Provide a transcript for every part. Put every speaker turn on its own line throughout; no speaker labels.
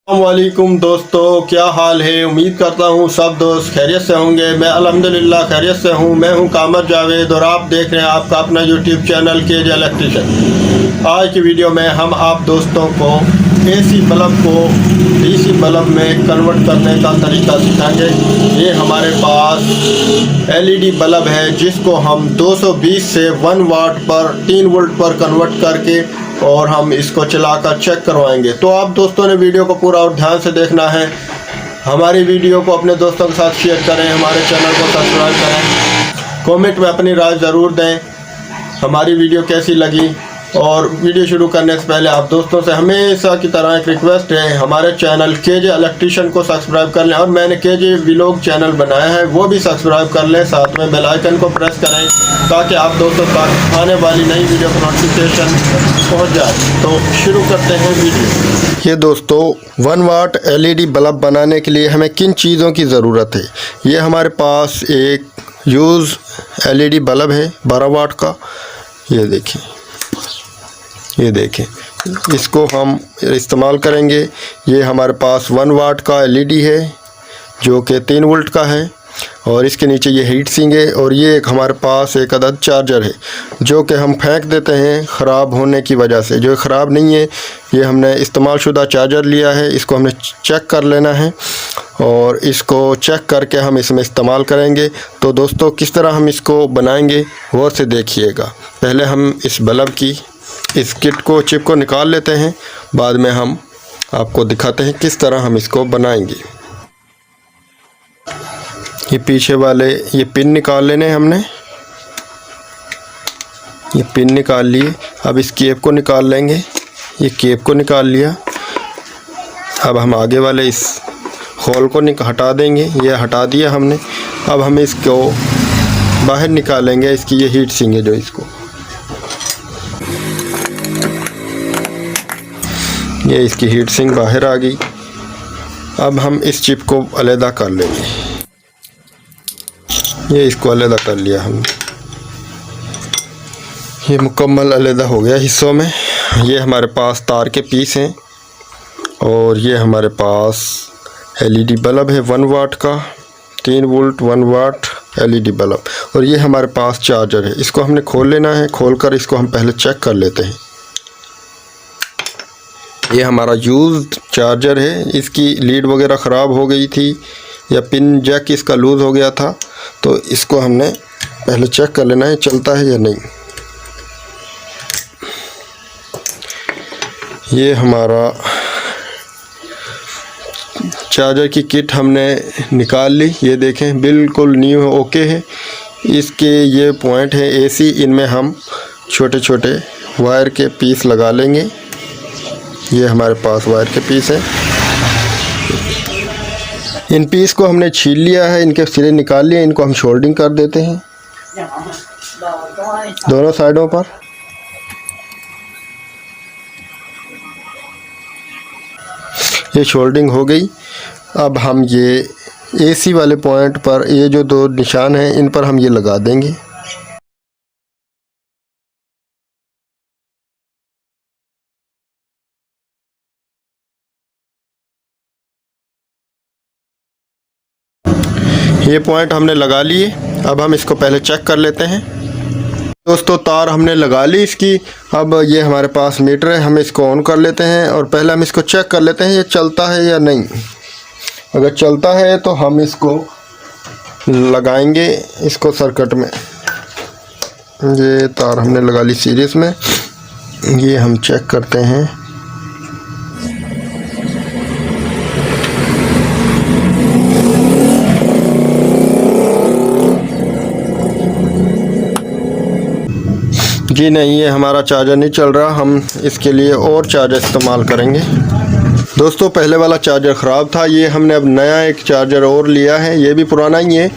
वालेकुम दोस्तों, क्या हाल है। उम्मीद करता हूँ सब दोस्त खैरियत से होंगे। मैं अल्हम्दुलिल्लाह खैरियत से हूँ। मैं हूँ कामर जावेद और आप देख रहे हैं आपका अपना यूट्यूब चैनल केजे इलेक्ट्रिशियन। आज की वीडियो में हम आप दोस्तों को एसी बल्ब को डीसी बल्ब में कन्वर्ट करने का तरीका सिखाएंगे। ये हमारे पास एलईडी बल्ब है जिसको हम 220 से 1 वाट पर 3 वोल्ट पर कन्वर्ट करके और हम इसको चलाकर चेक करवाएंगे। तो आप दोस्तों ने वीडियो को पूरा और ध्यान से देखना है। हमारी वीडियो को अपने दोस्तों के साथ शेयर करें, हमारे चैनल को सब्सक्राइब करें, कमेंट में अपनी राय ज़रूर दें हमारी वीडियो कैसी लगी। और वीडियो शुरू करने से पहले आप दोस्तों से हमेशा की तरह एक रिक्वेस्ट है, हमारे चैनल केजे इलेक्ट्रिशियन को सब्सक्राइब कर लें और मैंने केजे व्लॉग चैनल बनाया है वो भी सब्सक्राइब कर लें। साथ में बेल आइकन को प्रेस करें ताकि आप दोस्तों तक आने वाली नई वीडियो का नोटिफिकेशन पहुंच जाए। तो शुरू करते हैं वीडियो। ये दोस्तों 1 वाट एलईडी बल्ब बनाने के लिए हमें किन चीज़ों की ज़रूरत है। ये हमारे पास एक यूज़ एलईडी बल्ब है 12 वाट का। ये देखें इसको हम इस्तेमाल करेंगे। ये हमारे पास 1 वाट का एलईडी है जो कि 3 वोल्ट का है और इसके नीचे ये हीट सिंक है और ये एक हमारे पास एक अदद चार्जर है जो कि हम फेंक देते हैं ख़राब होने की वजह से। जो ख़राब नहीं है, ये हमने इस्तेमाल शुदा चार्जर लिया है। इसको हमने चेक कर लेना है और इसको चेक करके हम इसमें इस्तेमाल करेंगे। तो दोस्तों किस तरह हम इसको बनाएंगे गौर से देखिएगा। पहले हम इस बल्ब की इस किट को चिप को निकाल लेते हैं, बाद में हम आपको दिखाते हैं किस तरह हम इसको बनाएंगे। ये पीछे वाले ये पिन निकाल लेने हमने, ये पिन निकाल लिए। अब इस केप को निकाल लेंगे, ये केप को निकाल लिया। अब हम आगे वाले इस होल को हटा देंगे, ये हटा दिया हमने। अब हम इसको बाहर निकालेंगे। इसकी ये हीट सिंक है जो इसको ये इसकी हीट सिंक बाहर आ गई। अब हम इस चिप को अलहदा कर लेंगे। ये इसको अलहदा कर लिया हमने, ये मुकम्मल अलहदा हो गया हिस्सों में। ये हमारे पास तार के पीस हैं और ये हमारे पास एलईडी बल्ब है 1 वाट का, 3 वोल्ट 1 वाट एलईडी बल्ब। और ये हमारे पास चार्जर है। इसको हमने खोल लेना है। खोलकर इसको हम पहले चेक कर लेते हैं। ये हमारा यूज़ चार्जर है। इसकी लीड वगैरह ख़राब हो गई थी या पिन जैक इसका लूज़ हो गया था, तो इसको हमने पहले चेक कर लेना है चलता है या नहीं। ये हमारा चार्जर की किट हमने निकाल ली। ये देखें बिल्कुल न्यू ओके है। इसके ये पॉइंट है एसी, इनमें हम छोटे छोटे वायर के पीस लगा लेंगे। ये हमारे पास वायर के पीस हैं। इन पीस को हमने छील लिया है, इनके सिरे निकाल लिए। इनको हम शोल्डिंग कर देते हैं दोनों साइडों पर। ये शोल्डिंग हो गई। अब हम ये एसी वाले पॉइंट पर ये जो 2 निशान हैं इन पर हम ये लगा देंगे। ये पॉइंट हमने लगा लिए। अब हम इसको पहले चेक कर लेते हैं। दोस्तों तार हमने लगा ली इसकी। अब ये हमारे पास मीटर है, हम इसको ऑन कर लेते हैं और पहले हम इसको चेक कर लेते हैं ये चलता है या नहीं। अगर चलता है तो हम इसको लगाएंगे इसको सर्किट में। ये तार हमने लगा ली सीरीज में। ये हम चेक करते हैं। जी नहीं, ये हमारा चार्जर नहीं चल रहा। हम इसके लिए और चार्जर इस्तेमाल करेंगे। दोस्तों पहले वाला चार्जर ख़राब था, ये हमने अब नया एक चार्जर और लिया है। ये भी पुराना ही है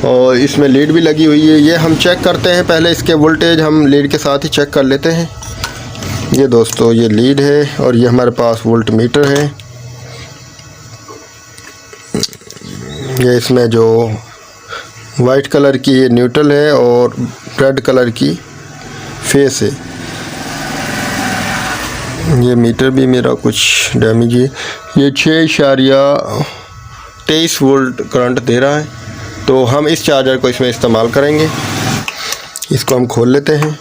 और इसमें लीड भी लगी हुई है। ये हम चेक करते हैं पहले, इसके वोल्टेज हम लीड के साथ ही चेक कर लेते हैं। ये दोस्तों ये लीड है और ये हमारे पास वोल्ट मीटर है। ये इसमें जो वाइट कलर की ये न्यूट्रल है और रेड कलर की फेस है। ये मीटर भी मेरा कुछ डैमेज है। ये 6.23 वोल्ट करंट दे रहा है। तो हम इस चार्जर को इसमें इस्तेमाल करेंगे। इसको हम खोल लेते हैं।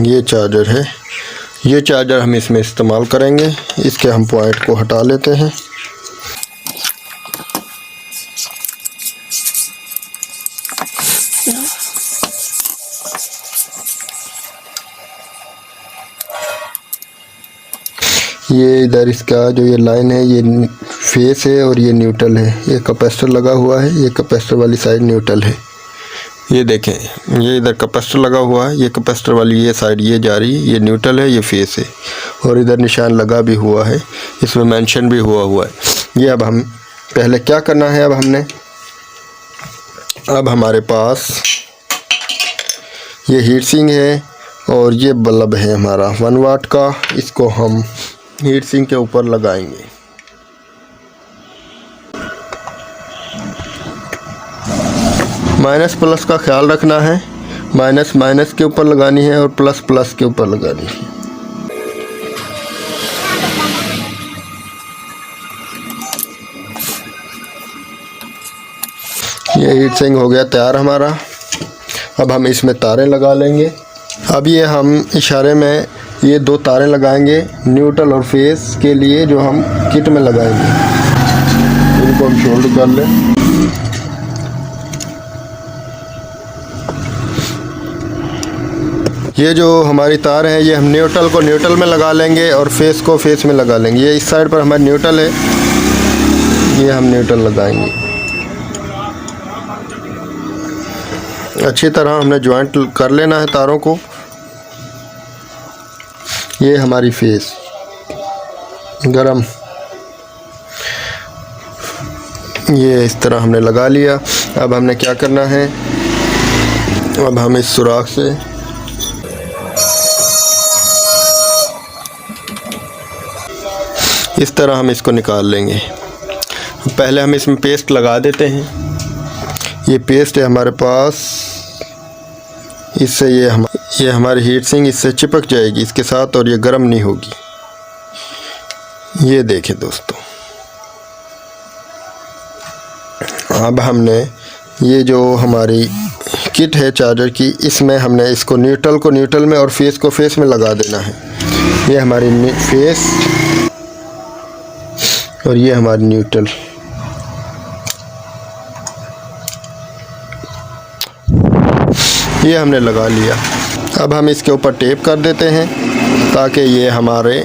ये चार्जर है, ये चार्जर हम इसमें इस्तेमाल करेंगे। इसके हम पॉइंट को हटा लेते हैं। ये इधर इसका जो ये लाइन है ये फेस है और ये न्यूट्रल है। ये कैपेसिटर लगा हुआ है, ये कैपेसिटर वाली साइड न्यूट्रल है। ये देखें, ये इधर कैपेसिटर लगा हुआ है, ये कैपेसिटर वाली ये साइड ये जा रही है, ये न्यूट्रल है, ये फेस है। और इधर निशान लगा भी हुआ है, इसमें मेंशन भी हुआ है। ये अब हम पहले क्या करना है, अब हमारे पास ये हीट सिंक है और ये बल्ब है हमारा 1 वाट का। इसको हम हीट सिंक के ऊपर लगाएंगे। माइनस प्लस का ख्याल रखना है, माइनस माइनस के ऊपर लगानी है और प्लस प्लस के ऊपर लगानी है। ये हीट सिंक हो गया तैयार हमारा। अब हम इसमें तारें लगा लेंगे। अब ये हम इशारे में ये 2 तारें लगाएंगे न्यूट्रल और फेस के लिए, जो हम किट में लगाएंगे। इनको हम शोल्ड कर लें। ये जो हमारी तार है ये हम न्यूट्रल को न्यूट्रल में लगा लेंगे और फेस को फेस में लगा लेंगे। ये इस साइड पर हमारी न्यूट्रल है, ये हम न्यूट्रल लगाएंगे। अच्छी तरह हमने ज्वाइंट कर लेना है तारों को। ये हमारी फेस गरम, ये इस तरह हमने लगा लिया। अब हमने क्या करना है, अब हम इस सुराख से इस तरह हम इसको निकाल लेंगे। पहले हम इसमें पेस्ट लगा देते हैं। ये पेस्ट है हमारे पास, इससे ये हमारी हीट सिंक इससे चिपक जाएगी इसके साथ और ये गर्म नहीं होगी। ये देखें दोस्तों, अब हमने ये जो हमारी किट है चार्जर की, इसमें हमने इसको न्यूट्रल को न्यूट्रल में और फेस को फेस में लगा देना है। ये हमारी फेस और ये हमारी न्यूट्रल। ये हमने लगा लिया। अब हम इसके ऊपर टेप कर देते हैं ताकि ये हमारे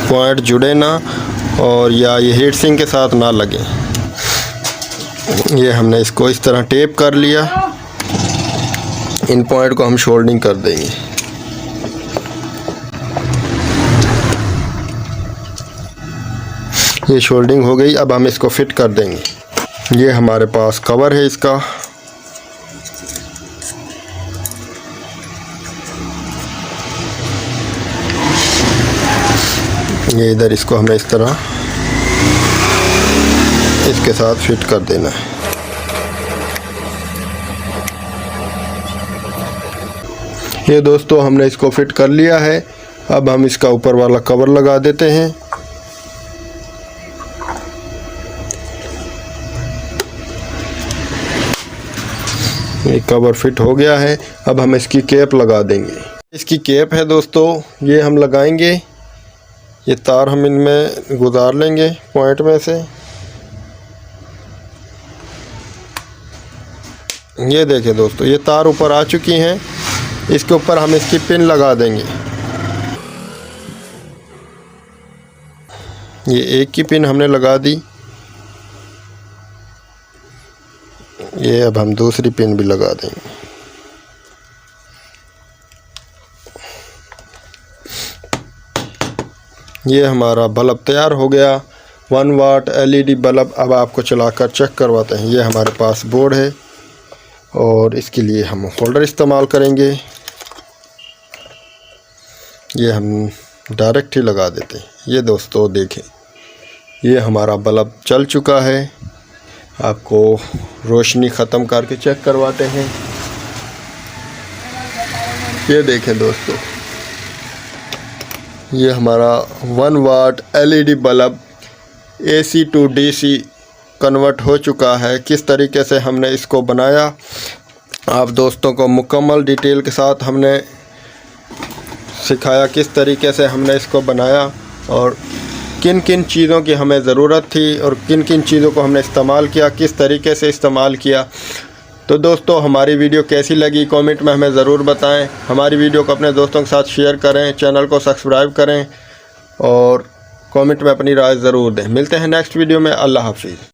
पॉइंट जुड़े ना और या ये हीट सिंक के साथ ना लगे। ये हमने इसको इस तरह टेप कर लिया। इन पॉइंट को हम शोल्डिंग कर देंगे। ये शोल्डिंग हो गई। अब हम इसको फिट कर देंगे। ये हमारे पास कवर है इसका। ये इधर इसको हमने इस तरह इसके साथ फिट कर देना है। ये दोस्तों हमने इसको फिट कर लिया है। अब हम इसका ऊपर वाला कवर लगा देते हैं। ये कवर फिट हो गया है। अब हम इसकी कैप लगा देंगे। इसकी कैप है दोस्तों, ये हम लगाएंगे। ये तार हम इनमें गुजार लेंगे पॉइंट में से। ये देखें दोस्तों, ये तार ऊपर आ चुकी हैं। इसके ऊपर हम इसकी पिन लगा देंगे। ये एक की पिन हमने लगा दी। ये अब हम दूसरी पिन भी लगा देंगे। ये हमारा बल्ब तैयार हो गया। 1 वाट LED बल्ब। अब आपको चलाकर चेक करवाते हैं। ये हमारे पास बोर्ड है और इसके लिए हम होल्डर इस्तेमाल करेंगे। ये हम डायरेक्ट ही लगा देते हैं। ये दोस्तों देखें, ये हमारा बल्ब चल चुका है। आपको रोशनी ख़त्म करके चेक करवाते हैं। ये देखें दोस्तों, ये हमारा 1 watt LED bulb AC to DC convert हो चुका है। किस तरीके से हमने इसको बनाया आप दोस्तों को मुकम्मल डिटेल के साथ हमने सिखाया, किस तरीके से हमने इसको बनाया और किन किन चीज़ों की हमें ज़रूरत थी और किन किन चीज़ों को हमने इस्तेमाल किया, किस तरीके से इस्तेमाल किया। तो दोस्तों हमारी वीडियो कैसी लगी कमेंट में हमें ज़रूर बताएं। हमारी वीडियो को अपने दोस्तों के साथ शेयर करें, चैनल को सब्सक्राइब करें और कमेंट में अपनी राय ज़रूर दें। मिलते हैं नेक्स्ट वीडियो में। अल्लाह हाफिज़।